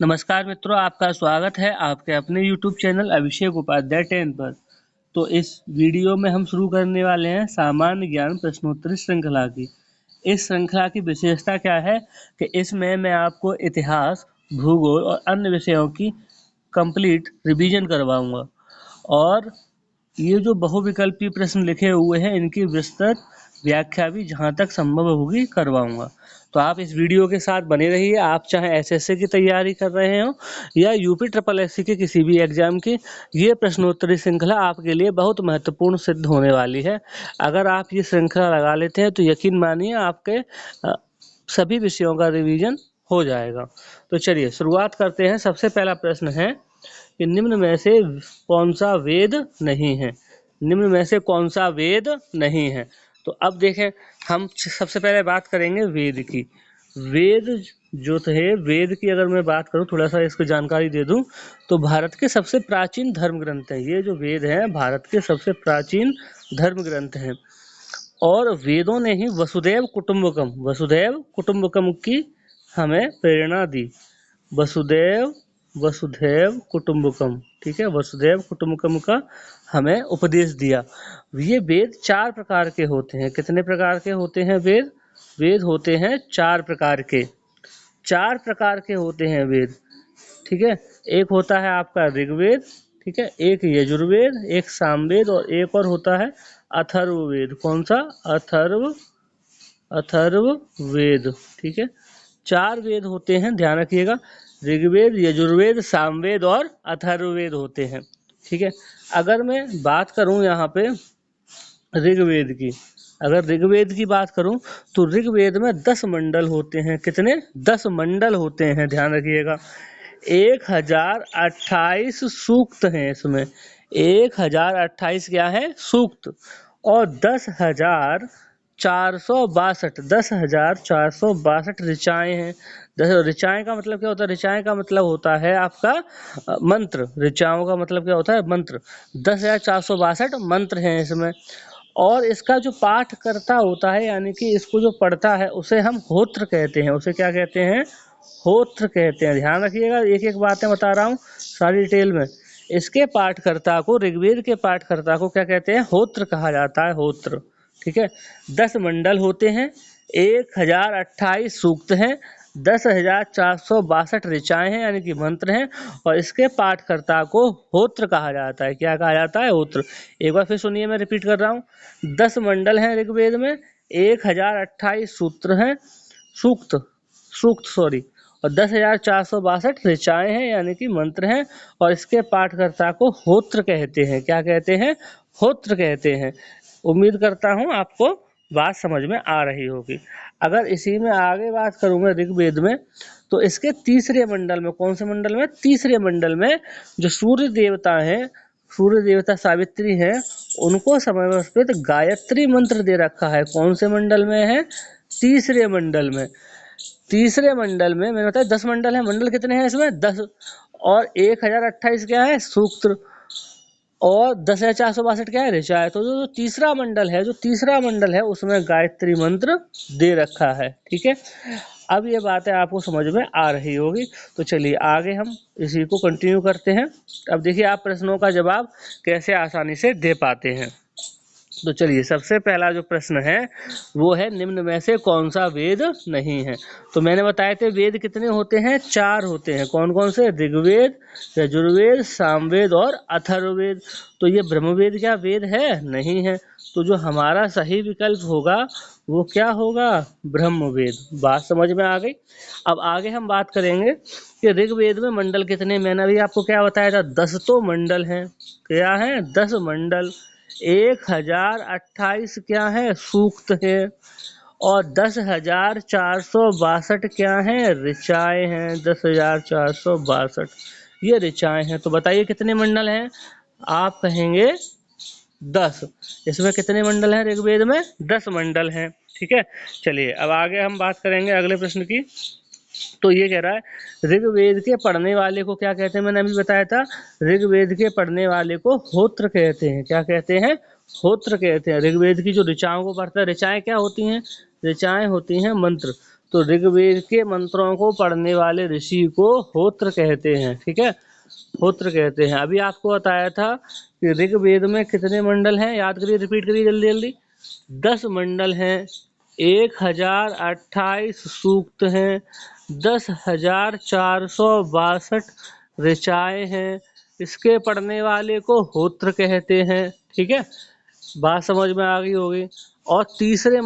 नमस्कार मित्रों, आपका स्वागत है आपके अपने YouTube चैनल अभिषेक उपाध्याय 10 पर। तो इस वीडियो में हम शुरू करने वाले हैं सामान्य ज्ञान प्रश्नोत्तरी श्रृंखला की। इस श्रृंखला की विशेषता क्या है कि इसमें मैं आपको इतिहास, भूगोल और अन्य विषयों की कंप्लीट रिवीजन करवाऊंगा और ये जो बहुविकल्पी प्रश्न लिखे हुए हैं इनकी विस्तृत व्याख्या भी जहाँ तक संभव होगी करवाऊंगा। तो आप इस वीडियो के साथ बने रहिए। आप चाहे एसएससी की तैयारी कर रहे हो या यूपी ट्रिपल एससी के किसी भी एग्जाम की, ये प्रश्नोत्तरी श्रृंखला आपके लिए बहुत महत्वपूर्ण सिद्ध होने वाली है। अगर आप ये श्रृंखला लगा लेते हैं तो यकीन मानिए आपके सभी विषयों का रिवीजन हो जाएगा। तो चलिए शुरुआत करते हैं। सबसे पहला प्रश्न है कि निम्न में से कौन सा वेद नहीं है। निम्न में से कौन सा वेद नहीं है। तो अब देखें, हम सबसे पहले बात करेंगे वेद की। वेद जो थे, वेद की अगर मैं बात करूं, थोड़ा सा इसको जानकारी दे दूं, तो भारत के सबसे प्राचीन धर्म ग्रंथ हैं। ये जो वेद हैं भारत के सबसे प्राचीन धर्म ग्रंथ हैं और वेदों ने ही वसुधैव कुटुंबकम की हमें प्रेरणा दी। वसुधैव कुटुंबकम, ठीक है, वसुधैव कुटुंबकम का हमें उपदेश दिया। ये वेद 4 प्रकार के होते हैं। कितने प्रकार के होते हैं वेद? वेद होते हैं 4 प्रकार के। 4 प्रकार के होते हैं वेद, ठीक है। एक होता है आपका ऋग्वेद, ठीक है, एक यजुर्वेद, एक सामवेद और एक और होता है अथर्ववेद। कौन सा? अथर्ववेद, ठीक है। 4 वेद होते हैं, ध्यान रखिएगा। ऋग्वेद, यजुर्वेद, सामवेद और अथर्ववेद होते हैं, ठीक है। अगर मैं बात करूं यहाँ पे ऋग्वेद की, अगर ऋग्वेद की बात करूं तो ऋग्वेद में 10 मंडल होते हैं। कितने? 10 मंडल होते हैं, ध्यान रखिएगा। 1028 सूक्त हैं इसमें। 1028 क्या है? सूक्त। और 10,462 ऋचाएं हैं। ऋचाएं का मतलब क्या होता है? ऋचाएं का मतलब होता है आपका मंत्र। ऋचाओं का मतलब क्या होता है? मंत्र। 10,462 मंत्र हैं इसमें। और इसका जो पाठ करता होता है, यानी कि इसको जो पढ़ता है, उसे हम होत्र कहते हैं। उसे क्या कहते हैं? होत्र कहते हैं। ध्यान रखिएगा, एक एक बातें बता रहा हूँ सारी डिटेल में। इसके पाठकर्ता को, ऋग्वेद के पाठकर्ता को क्या कहते हैं? होत्र कहा जाता है, होत्र, ठीक है। 10 मंडल होते हैं, 1028 सूक्त हैं, 10,462 ऋचाएं हैं यानी कि मंत्र हैं और इसके पाठकर्ता को होत्र कहा जाता है। क्या कहा जाता है? होत्र। एक बार फिर सुनिए, मैं रिपीट कर रहा हूँ। 10 मंडल हैं ऋग्वेद में, 1028 सूत्र हैं, सूक्त और 10,462 ऋचाएं हैं यानी कि मंत्र हैं और इसके पाठकर्ता को होत्र कहते हैं। क्या कहते हैं? होत्र कहते हैं। उम्मीद करता हूं आपको बात समझ में आ रही होगी। अगर इसी में आगे बात करूं मैं ऋग्वेद में, तो इसके तीसरे मंडल में, कौन से मंडल में? तीसरे मंडल में जो सूर्य देवता हैं, सूर्य देवता सावित्री हैं, उनको समर्पित गायत्री मंत्र दे रखा है। कौन से मंडल में है? तीसरे मंडल में। तीसरे मंडल में मैंने बताया 10 मंडल है। मंडल कितने हैं इसमें? 10। और 1028 क्या है? सूक्त। और 10,462 क्या है? ऋचा है। तो जो तीसरा मंडल है, उसमें गायत्री मंत्र दे रखा है, ठीक है। अब ये बातें आपको समझ में आ रही होगी। तो चलिए आगे हम इसी को कंटिन्यू करते हैं। अब देखिए आप प्रश्नों का जवाब कैसे आसानी से दे पाते हैं। तो चलिए सबसे पहला जो प्रश्न है वो है, निम्न में से कौन सा वेद नहीं है। तो मैंने बताए थे वेद कितने होते हैं? 4 होते हैं। कौन कौन से? ऋग्वेद, यजुर्वेद, सामवेद और अथर्ववेद। तो ये ब्रह्मवेद क्या वेद है? नहीं है। तो जो हमारा सही विकल्प होगा वो क्या होगा? ब्रह्मवेद। बात समझ में आ गई। अब आगे हम बात करेंगे कि ऋग्वेद में मंडल कितने। मैंने अभी आपको क्या बताया था? 10 तो मंडल हैं। क्या है? 10 मंडल। 1028 क्या है? सूक्त है। और 10,462 क्या है? ऋचाएं हैं। 10,462 ये ऋचाएं हैं। तो बताइए कितने मंडल हैं? आप कहेंगे 10। इसमें कितने मंडल हैं ऋग्वेद में? 10 मंडल हैं, ठीक है। चलिए अब आगे हम बात करेंगे अगले प्रश्न की। तो ये कह रहा है, ऋग्वेद के पढ़ने वाले को क्या कहते हैं? मैंने अभी बताया था, ऋग्वेद के पढ़ने वाले को होत्र कहते हैं। क्या कहते हैं? होत्र कहते हैं। ऋग्वेद की जो ऋचाओं को पढ़ता है, ऋचाएं क्या होती हैं? ऋचाएं होती हैं मंत्र। तो ऋग्वेद के मंत्रों को पढ़ने वाले ऋषि को होत्र कहते हैं। ठीक है, होत्र कहते हैं। अभी आपको बताया था कि ऋग्वेद में कितने मंडल हैं, याद करिए, रिपीट करिए जल्दी जल्दी। 10 मंडल हैं, 1028 सूक्त हैं, 10,462 ऋचाएँ हैं। इसके पढ़ने वाले को होत्र कहते हैं। ठीक है, बात समझ में आ गई होगी। और तीसरे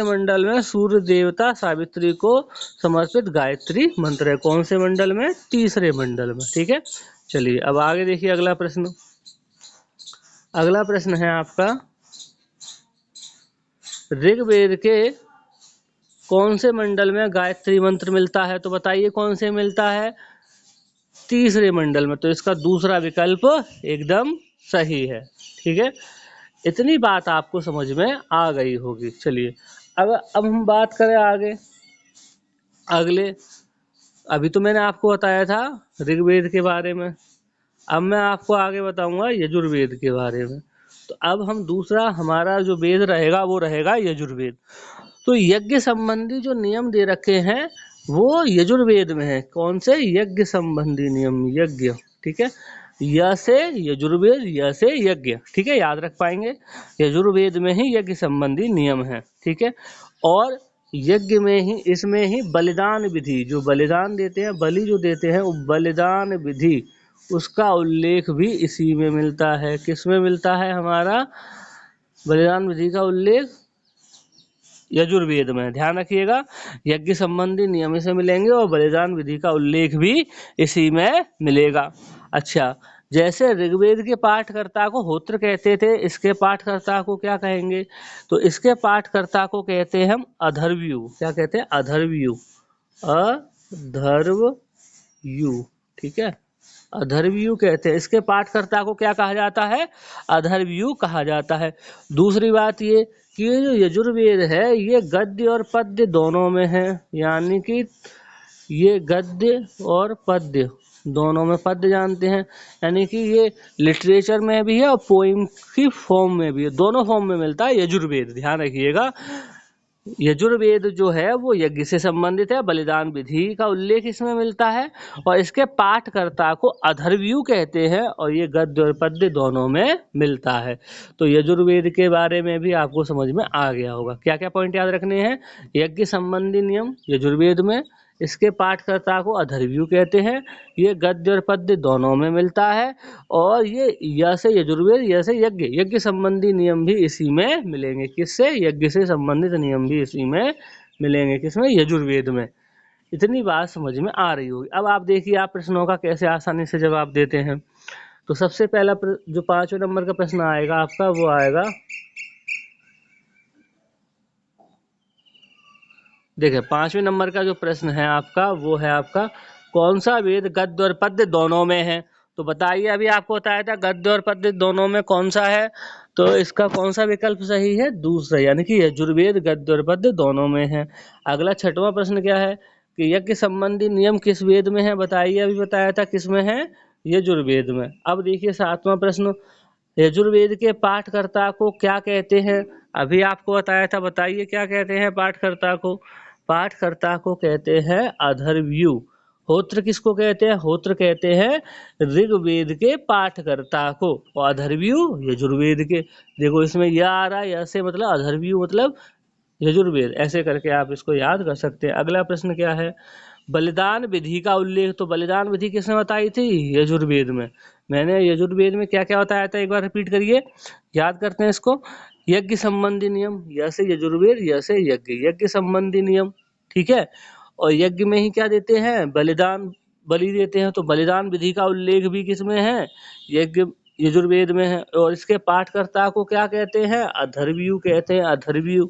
मंडल में सूर्य देवता सावित्री को समर्पित गायत्री मंत्र है। कौन से मंडल में? तीसरे मंडल में। ठीक है, चलिए अब आगे देखिए अगला प्रश्न। अगला प्रश्न है आपका, ऋग्वेद के कौन से मंडल में गायत्री मंत्र मिलता है? तो बताइए कौन से मिलता है? तीसरे मंडल में। तो इसका दूसरा विकल्प एकदम सही है। ठीक है, इतनी बात आपको समझ में आ गई होगी। चलिए अब हम बात करें आगे अगले। अभी तो मैंने आपको बताया था ऋग्वेद के बारे में, अब मैं आपको आगे बताऊंगा यजुर्वेद के बारे में। तो अब हम दूसरा हमारा जो वेद रहेगा वो रहेगा यजुर्वेद। तो यज्ञ संबंधी जो नियम दे रखे हैं वो यजुर्वेद में है। कौन से? यज्ञ संबंधी नियम, यज्ञ। ठीक है, य से यजुर्वेद, य से यज्ञ। ठीक है, याद रख पाएंगे, यजुर्वेद में ही यज्ञ संबंधी नियम है। ठीक है, और यज्ञ में ही, इसमें ही बलिदान विधि, जो बलिदान देते हैं, बलि जो देते हैं, वो बलिदान विधि, उसका उल्लेख भी इसी में मिलता है। किस में मिलता है? हमारा बलिदान विधि का उल्लेख यजुर्वेद में। ध्यान रखिएगा, यज्ञ संबंधी नियम से मिलेंगे और बलिदान विधि का उल्लेख भी इसी में मिलेगा। अच्छा, जैसे ऋग्वेद के पाठकर्ता को होत्र कहते थे, इसके पाठकर्ता को क्या कहेंगे? तो इसके पाठकर्ता को कहते हैं हम अधर्व्यु। क्या कहते हैं? अधर्व्यु, अधर्वयु। ठीक है, अधर्व्यु कहते हैं। इसके पाठकर्ता को क्या कहा जाता है? अधर्व्यु कहा जाता है। दूसरी बात ये कि ये जो यजुर्वेद है ये गद्य और पद्य दोनों में है, यानी कि ये गद्य और पद्य दोनों में, पद्य जानते हैं, यानी कि ये लिटरेचर में भी है और पोइम की फॉर्म में भी है, दोनों फॉर्म में मिलता है यजुर्वेद। ध्यान रखिएगा, यजुर्वेद जो है वो यज्ञ से संबंधित है, बलिदान विधि का उल्लेख इसमें मिलता है, और इसके पाठकर्ता को अधर्व्यु कहते हैं, और ये गद्य और पद्य दोनों में मिलता है। तो यजुर्वेद के बारे में भी आपको समझ में आ गया होगा। क्या क्या पॉइंट याद रखने हैं? यज्ञ संबंधी नियम यजुर्वेद में, इसके पाठकर्ता को अधर्व्यु कहते हैं, ये गद्य और पद्य दोनों में मिलता है, और ये य से यजुर्वेद, य से यज्ञ, यज्ञ संबंधी नियम भी इसी में मिलेंगे। किससे? यज्ञ से संबंधित नियम भी इसी में मिलेंगे। किसमें? यजुर्वेद में। इतनी बात समझ में आ रही होगी। अब आप देखिए आप प्रश्नों का कैसे आसानी से जवाब देते हैं। तो सबसे पहला जो 5वें नंबर का प्रश्न आएगा आपका, वो आएगा, देखिए 5वें नंबर का जो प्रश्न है आपका वो है आपका, कौन सा वेद गद्य और पद्य दोनों में है? तो बताइए, अभी आपको बताया था गद्य और पद्य दोनों में कौन सा है, तो इसका कौन सा विकल्प सही है? दूसरा, यानी कि यजुर्वेद गद्य और पद्य दोनों में है। अगला 6वां प्रश्न क्या है कि यज्ञ संबंधी नियम किस वेद में है? बताइए, अभी बताया था किस में है? यजुर्वेद में। अब देखिए 7वां प्रश्न, यजुर्वेद के पाठकर्ता को क्या कहते हैं? अभी आपको बताया था, बताइए क्या कहते हैं पाठकर्ता को? पाठकर्ता को कहते हैं अधर्व्यु। होत्र किसको कहते हैं? होत्र कहते हैं ऋग्वेद के पाठकर्ता को, और अधर्व्यु यजुर्वेद के। देखो इसमें यह आ रहा है, यह से मतलब अधर्व्यु मतलब यजुर्वेद, ऐसे करके आप इसको याद कर सकते हैं। अगला प्रश्न क्या है? बलिदान विधि का उल्लेख, तो बलिदान विधि किसने बताई थी? यजुर्वेद में। मैंने यजुर्वेद में क्या क्या बताया था, एक बार रिपीट करिए, याद करते हैं इसको। यज्ञ संबंधी नियम, य से यजुर्वेद, य से यज्ञ, यज्ञ संबंधी नियम। ठीक है, और यज्ञ में ही क्या देते हैं? बलिदान, बलि देते हैं। तो बलिदान विधि का उल्लेख भी किसमें है? यज्ञ यजुर्वेद में है। और इसके पाठकर्ता को क्या कहते हैं? अधर्व्यु कहते हैं, अधर्व्यु।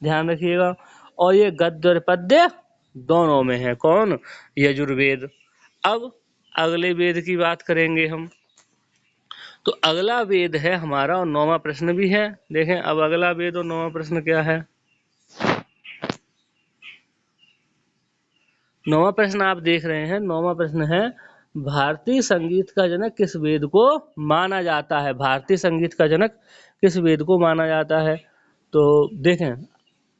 ध्यान रखिएगा। और ये गद्य और पद्य दोनों में है। कौन? यजुर्वेद। अब अगले वेद की बात करेंगे हम। तो अगला वेद है हमारा, और 9वां प्रश्न भी है। देखें अब अगला वेद और 9वां प्रश्न क्या है। 9वां प्रश्न आप देख रहे हैं, 9वां प्रश्न है, भारतीय संगीत का जनक किस वेद को माना जाता है? भारतीय संगीत का जनक किस वेद को माना जाता है? तो देखें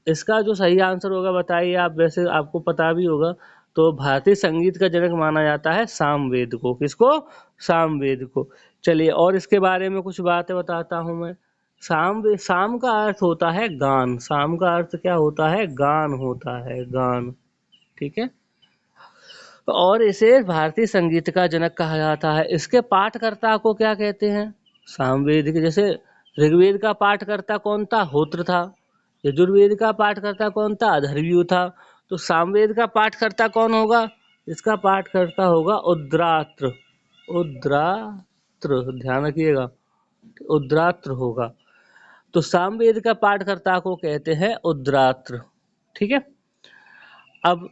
इसका जो सही आंसर होगा बताइए आप, वैसे आपको पता भी होगा। तो भारतीय संगीत का जनक माना जाता है सामवेद को। किसको? सामवेद को। चलिए और इसके बारे में कुछ बातें बताता हूँ मैं। साम का अर्थ होता है गान। साम का अर्थ क्या होता है? गान होता है, गान। ठीक है। और इसे भारतीय संगीत का जनक कहा जाता है। इसके पाठकर्ता को क्या कहते हैं? सामवेद के। जैसे ऋग्वेद का पाठकर्ता कौन था? होत्र था। यजुर्वेद का पाठकर्ता कौन था? अथर्वणीय था। तो सामवेद का पाठकर्ता कौन होगा? इसका पाठकर्ता होगा उद्रात्र। उद्रात्र, ध्यान रखिएगा, उद्रात्र होगा। तो सामवेद का पाठकर्ता को कहते हैं उद्रात्र। ठीक है। अब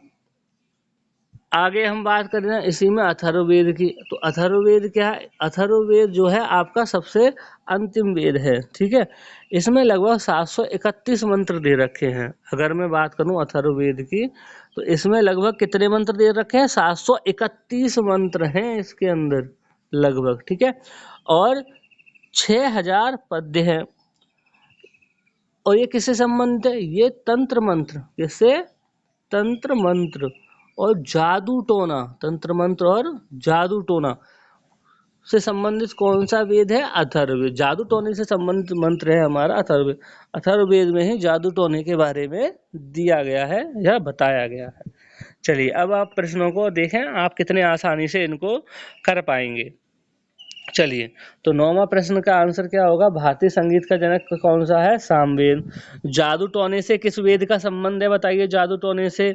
आगे हम बात करें ना इसी में अथर्ववेद की। तो अथर्ववेद क्या है? अथर्ववेद जो है आपका सबसे अंतिम वेद है। ठीक है। इसमें लगभग 731 मंत्र दे रखे हैं। अगर मैं बात करूं अथर्ववेद की, तो इसमें लगभग कितने मंत्र दे रखे हैं? 731 मंत्र हैं इसके अंदर लगभग। ठीक है। और 6000 पद्य हैं। और ये किससे संबंधित है? ये तंत्र मंत्र। किससे? तंत्र मंत्र और जादू टोना। तंत्र मंत्र और जादू टोना से संबंधित कौन सा वेद है? अथर्ववेद। जादू टोने से संबंधित मंत्र है हमारा अथर्ववेद। अथर्ववेद में ही जादू टोने के बारे में दिया गया है या बताया गया है। चलिए अब आप प्रश्नों को देखें, आप कितने आसानी से इनको कर पाएंगे। चलिए तो 9वां प्रश्न का आंसर क्या होगा? भारतीय संगीत का जनक कौन सा है? सामवेद। जादू टोने से किस वेद का संबंध है बताइए? जादू टोने से,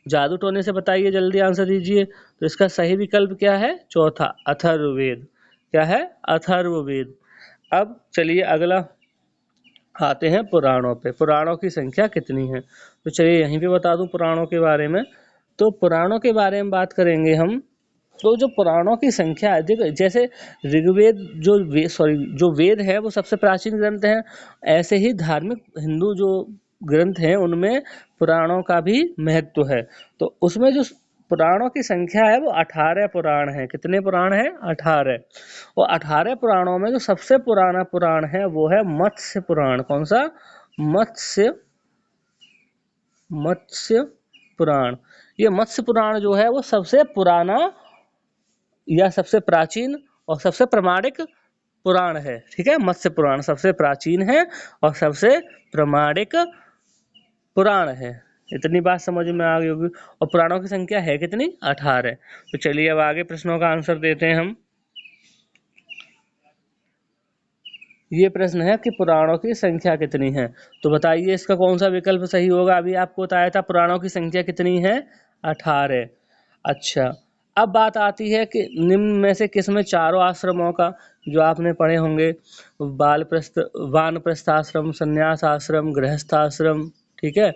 जादू टोने से बताइए, जल्दी आंसर दीजिए। तो इसका सही विकल्प क्या है? चौथा, अथर्ववेद। क्या है? अथर्ववेद। अब चलिए अगला आते हैं पुराणों पे। पुराणों की संख्या कितनी है? तो चलिए यहीं पे बता दूं पुराणों के बारे में। तो पुराणों के बारे में बात करेंगे हम। तो जो पुराणों की संख्या है, देखो जैसे ऋग्वेद जो वेद है वो सबसे प्राचीन ग्रंथ है। ऐसे ही धार्मिक हिंदू जो ग्रंथ हैं उनमें पुराणों का भी महत्व है। तो उसमें जो पुराणों की संख्या है वो 18 पुराण है। कितने पुराण है? 18। और 18 पुराणों में जो सबसे पुराना पुराण है वो है मत्स्य पुराण। कौन सा? मत्स्य मत्स्य पुराण। ये मत्स्य पुराण जो है वो सबसे पुराना या सबसे प्राचीन और सबसे प्रामाणिक पुराण है। ठीक है। मत्स्य पुराण सबसे प्राचीन है और सबसे प्रामाणिक पुराण है। इतनी बात समझ में आ गई होगी। और पुराणों की संख्या है कितनी? 18। तो चलिए अब आगे प्रश्नों का आंसर देते हैं हम। ये प्रश्न है कि पुराणों की संख्या कितनी है? तो बताइए इसका कौन सा विकल्प सही होगा? अभी आपको बताया था पुराणों की संख्या कितनी है? 18। अच्छा, अब बात आती है कि निम्न में से किसमें चारों आश्रमों का, जो आपने पढ़े होंगे, वानप्रस्थ आश्रम, संन्यास आश्रम, गृहस्थ आश्रम, ठीक है,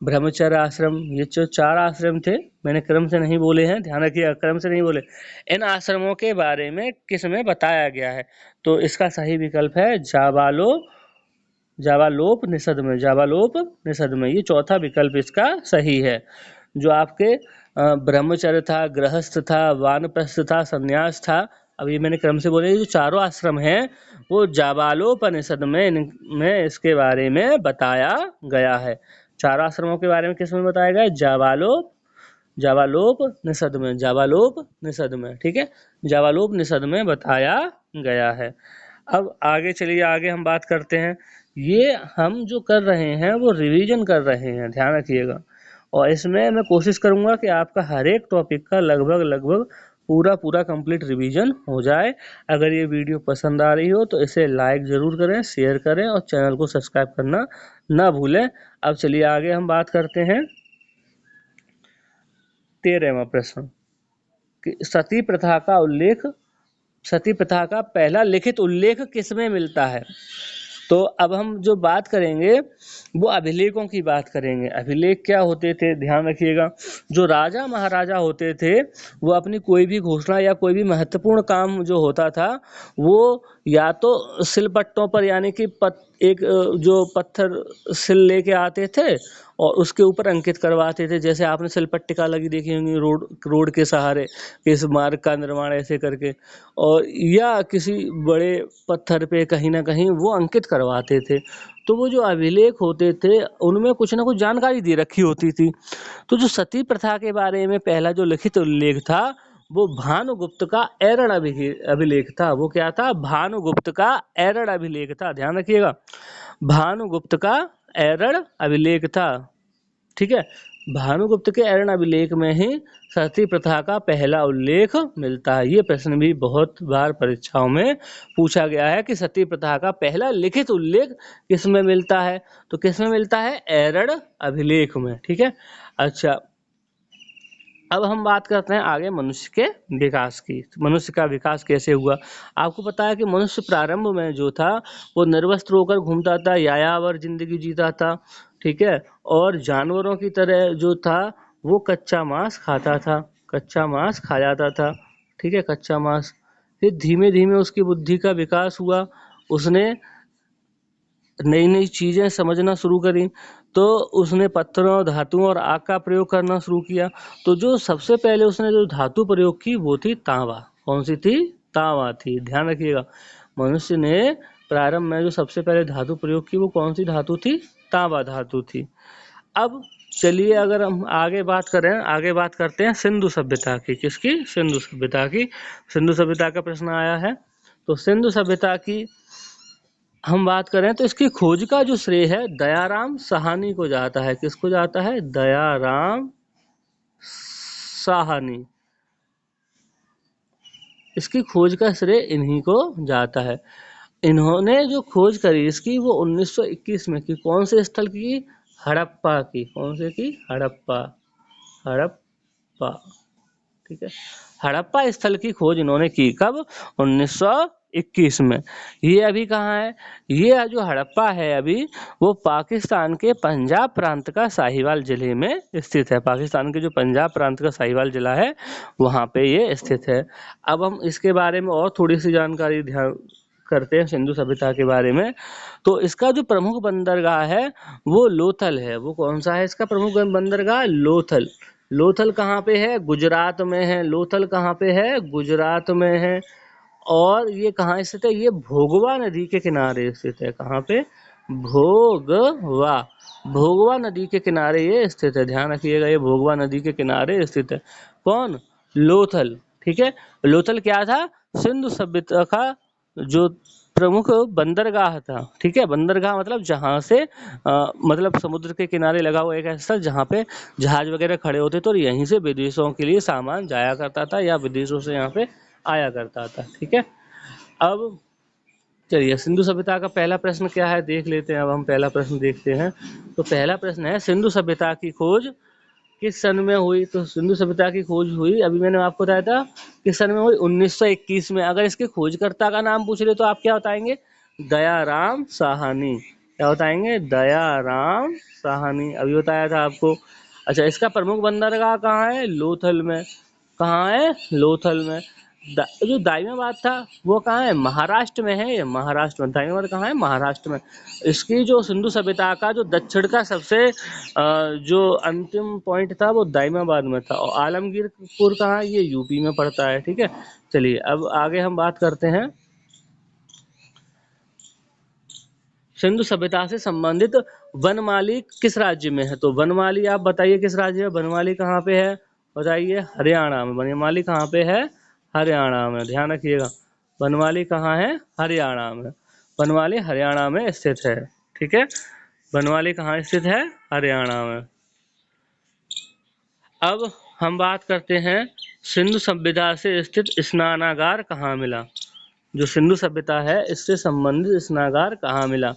ब्रह्मचर्य आश्रम, ये जो 4 आश्रम थे, मैंने क्रम से नहीं बोले हैं, ध्यान रखिए, क्रम से नहीं बोले। इन आश्रमों के बारे में किसमें बताया गया है? तो इसका सही विकल्प है जावालोप निषद में। जावालोप निषद में, ये चौथा विकल्प इसका सही है। जो आपके ब्रह्मचर्य था, गृहस्थ था, वानप्रस्थ था, संन्यास था, अब ये मैंने क्रम से बोले, जो चारों आश्रम हैं वो जाबालोपनिषद में इसके बारे में बताया गया है। 4 आश्रमों के बारे में किसमें बताया गया है? जावालोप निषद में। जावालोप निषद में, ठीक है, जावालोप निषद में बताया गया है। अब आगे चलिए, आगे हम बात करते हैं। ये हम जो कर रहे हैं वो रिवीजन कर रहे हैं, ध्यान रखिएगा। और इसमें मैं कोशिश करूंगा कि आपका हर एक टॉपिक का लगभग पूरा कंप्लीट रिवीजन हो जाए। अगर ये वीडियो पसंद आ रही हो तो इसे लाइक ज़रूर करें, शेयर करें और चैनल को सब्सक्राइब करना ना भूलें। अब चलिए आगे हम बात करते हैं 13वां प्रश्न कि सती प्रथा का पहला लिखित उल्लेख किसमें मिलता है? तो अब हम जो बात करेंगे वो अभिलेखों की बात करेंगे। अभिलेख क्या होते थे? ध्यान रखिएगा, जो राजा महाराजा होते थे वो अपनी कोई भी घोषणा या कोई भी महत्वपूर्ण काम जो होता था वो या तो सिलपट्टों पर, यानी कि एक जो पत्थर सिल लेके आते थे और उसके ऊपर अंकित करवाते थे, जैसे आपने सिल पट्टिका लगी देखी होंगी रोड के सहारे, इस मार्ग का निर्माण ऐसे करके, और या किसी बड़े पत्थर पे कहीं ना कहीं वो अंकित करवाते थे। तो वो जो अभिलेख होते थे उनमें कुछ ना कुछ जानकारी दी रखी होती थी। तो जो सती प्रथा के बारे में पहला जो लिखित उल्लेख था वो भानुगुप्त का एरण अभिलेख था। वो क्या था? भानुगुप्त का एरण अभिलेख था, ध्यान रखिएगा, भानुगुप्त का एरण अभिलेख था। ठीक है, भानुगुप्त के एरण अभिलेख में ही सती प्रथा का पहला उल्लेख मिलता है। ये प्रश्न भी बहुत बार परीक्षाओं में पूछा गया है कि सती प्रथा का पहला लिखित उल्लेख किसमें मिलता है? तो किसमें मिलता है? एरण अभिलेख में। ठीक है, अच्छा, अब हम बात करते हैं आगे मनुष्य के विकास की। मनुष्य का विकास कैसे हुआ? आपको पता है कि मनुष्य प्रारंभ में जो था वो निर्वस्त्र होकर घूमता था, यायावर जिंदगी जीता था। ठीक है, और जानवरों की तरह जो था वो कच्चा मांस खाता था, कच्चा मांस खा जाता था। ठीक है, कच्चा मांस। फिर धीमे धीमे उसकी बुद्धि का विकास हुआ, उसने नई नई चीजें समझना शुरू करी, तो उसने पत्थरों, धातुओं और आग का प्रयोग करना शुरू किया। तो जो सबसे पहले उसने जो धातु प्रयोग की वो थी तांबा। कौन सी थी? तांबा थी, ध्यान रखिएगा। मनुष्य ने प्रारंभ में जो सबसे पहले धातु प्रयोग की वो कौन सी धातु थी? तांबा धातु थी। अब चलिए अगर हम आगे बात करें, आगे बात करते हैं सिंधु सभ्यता की। किसकी? सिंधु सभ्यता की। सिंधु सभ्यता का प्रश्न आया है, तो सिंधु सभ्यता की हम बात करें तो इसकी खोज का जो श्रेय है दयाराम साहनी को जाता है। किसको जाता है? दयाराम साहनी। इसकी खोज का श्रेय इन्हीं को जाता है। इन्होंने जो खोज करी इसकी वो 1921 में की। कौन से स्थल की? हड़प्पा की। कौन से की? हड़प्पा, हड़प्पा। ठीक है, हड़प्पा स्थल की खोज इन्होंने की। कब? 1921 में। ये अभी कहाँ है? ये जो हड़प्पा है अभी वो पाकिस्तान के पंजाब प्रांत का साहिवाल जिले में स्थित है। पाकिस्तान के जो पंजाब प्रांत का साहिवाल जिला है वहाँ पे ये स्थित है। अब हम इसके बारे में और थोड़ी सी जानकारी ध्यान करते हैं सिंधु सभ्यता के बारे में। तो इसका जो प्रमुख बंदरगाह है वो लोथल है। वो कौन सा है इसका प्रमुख बंदरगाह? लोथल। लोथल कहाँ पे है? गुजरात में है। लोथल कहाँ पे है? गुजरात में है। और ये कहाँ स्थित है? ये भोगवा नदी के किनारे स्थित है। कहाँ पे? भोगवा, भोगवा नदी के किनारे ये स्थित है। ध्यान रखिएगा, ये भोगवा नदी के किनारे स्थित है। कौन? लोथल। ठीक है, लोथल क्या था? सिंधु सभ्यता का जो प्रमुख बंदरगाह था। ठीक है, बंदरगाह मतलब जहाँ से मतलब समुद्र के किनारे लगा हुआ एक ऐसा स्थल जहाँ पे जहाज वगैरह खड़े होते थे और यहीं से विदेशों के लिए सामान जाया करता था या विदेशों से यहाँ पे आया करता था। ठीक है, अब चलिए सिंधु सभ्यता का पहला प्रश्न क्या है देख लेते हैं। अब हम पहला प्रश्न देखते हैं। तो पहला प्रश्न है सिंधु सभ्यता की खोज किस सन में हुई? तो सिंधु सभ्यता की खोज हुई, अभी मैंने आपको बताया था किस सन में हुई? 1921 में। अगर इसके खोजकर्ता का नाम पूछ रहे तो आप क्या बताएंगे? दयाराम साहनी। क्या बताएंगे? दयाराम साहनी, अभी बताया था आपको। अच्छा, इसका प्रमुख बंदरगाह कहाँ है? लोथल में। कहाँ है? लोथल में। जो दाइमाबाद था वो कहाँ है? महाराष्ट्र में है। ये महाराष्ट्र में। दाइमाबाद कहाँ है? महाराष्ट्र में। इसकी जो सिंधु सभ्यता का जो दक्षिण का सबसे जो अंतिम पॉइंट था वो दाइमाबाद में था। और आलमगीरपुर कहाँ है? ये यूपी में पड़ता है। ठीक है, चलिए अब आगे हम बात करते हैं सिंधु सभ्यता से संबंधित वनमाली किस राज्य में है? तो वनमाली आप बताइए किस राज्य में? वनमाली कहाँ पे है? बताइए। हरियाणा में। वनमाली कहाँ पे है? हरियाणा में। ध्यान रखिएगा, वनमाली कहाँ है? हरियाणा में। वनमाली हरियाणा में स्थित है। ठीक है, वनमाली कहाँ स्थित है? हरियाणा में। अब हम बात करते हैं सिंधु सभ्यता से स्थित स्नानागार कहाँ मिला? जो सिंधु सभ्यता है इससे संबंधित स्नानागार कहाँ मिला?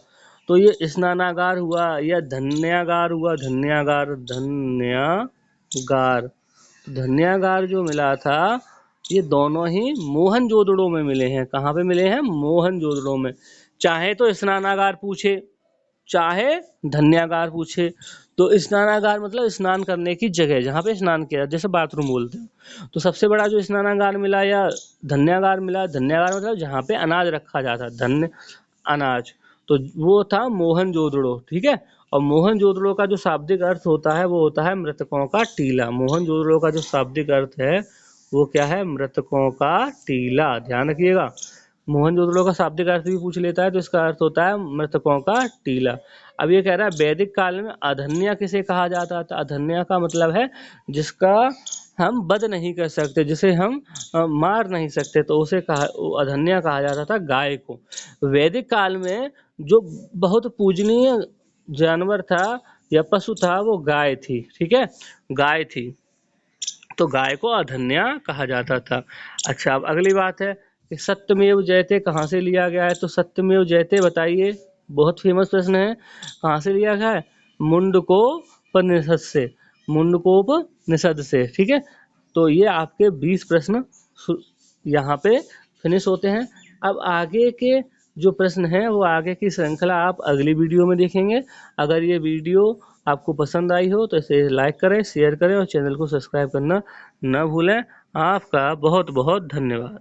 तो ये स्नानागार हुआ या धन्यागार हुआ? धन्यागार, धन्यागार। धन्यागार जो मिला था ये दोनों ही मोहनजोदड़ो में मिले हैं। कहाँ पे मिले हैं? मोहनजोदड़ो में। चाहे तो स्नानागार पूछे, चाहे धन्यागार पूछे। तो स्नानागार मतलब स्नान करने की जगह, जहाँ पे स्नान किया, जैसे बाथरूम बोलते हैं। तो सबसे बड़ा जो स्नानागार मिला या धन्यागार मिला, धन्यागार मतलब जहाँ पे अनाज रखा जाता, धन्य अनाज। तो वो था मोहनजोदड़ो, ठीक है। और मोहनजोदड़ो का जो शाब्दिक अर्थ होता है वो होता है मृतकों का टीला। मोहनजोदड़ो का जो शाब्दिक अर्थ है वो क्या है? मृतकों का टीला। ध्यान रखिएगा, मोहनजोदड़ो का शाब्दिक अर्थ भी पूछ लेता है तो इसका अर्थ होता है मृतकों का टीला। अब ये कह रहा है वैदिक काल में अधन्या किसे कहा जाता था? अधन्या का मतलब है जिसका हम वध नहीं कर सकते, जिसे हम मार नहीं सकते, तो उसे अधन्या कहा जाता था गाय को। वैदिक काल में जो बहुत पूजनीय जानवर था या पशु था वो गाय थी, ठीक है, गाय थी, तो गाय को अधन्या कहा जाता था। अच्छा, अब अगली बात है कि सत्यमेव जयते कहाँ से लिया गया है? तो सत्यमेव जयते बताइए, बहुत फेमस प्रश्न है। कहाँ से लिया गया है? मुंडकोपनिषद से, मुंडकोपनिषद से, ठीक है। तो ये आपके 20 प्रश्न यहाँ पे फिनिश होते हैं। अब आगे के जो प्रश्न हैं वो आगे की श्रृंखला आप अगली वीडियो में देखेंगे। अगर ये वीडियो आपको पसंद आई हो तो इसे लाइक करें, शेयर करें और चैनल को सब्सक्राइब करना न भूलें। आपका बहुत बहुत धन्यवाद।